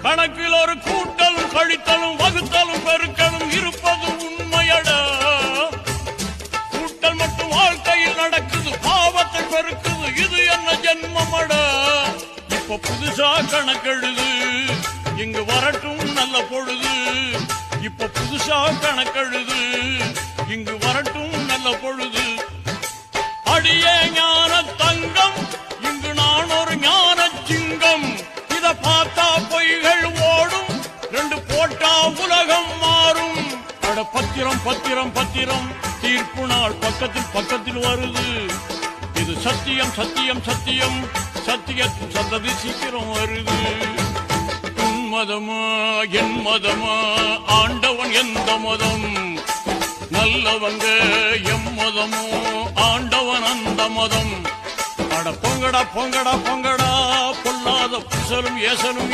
கணக்கில் ஒரு கூட்டலும் கழித்தலும் வகுத்தலும் பெருக்கலும் இருப்பது உண்மையடா. கூட்டல் மட்டும் வாழ்க்கையில் நடக்குது, பாவத்தை பெருக்குது, இது என்ன ஜென்மமடா. இப்ப புதுசா கணக்கெழுது, இங்கு வரட்டும் நல்ல பொழுது. இப்ப புதுசா கணக்கெழுது, இங்கு வரட்டும் நல்ல பொழுது. அடியே ஞான தங்கம், இங்கு நான் ஒரு ஞான சிங்கம். இத பார்த்தா பொய்கள் ஓடும், ரெண்டு போட்டா உலகம் மாறும். அட பத்திரம் பத்திரம் பத்திரம், தீர்ப்பு நாள் பக்கத்தில் பக்கத்தில் வருது. இது சத்தியம் சத்தியம் சத்தியம், சத்தியத்தின் சந்ததி சீக்கிரம் வருது. உன் மதமா என் மதமா, ஆண்டவன் எந்த மதம்? நல்லவங்க எம் மதமோ, ஆண்டவன் அந்த மதம். அட பொங்கடா பொங்கடா பொங்கடா, பொல்லாத புசலும் ஏசலும்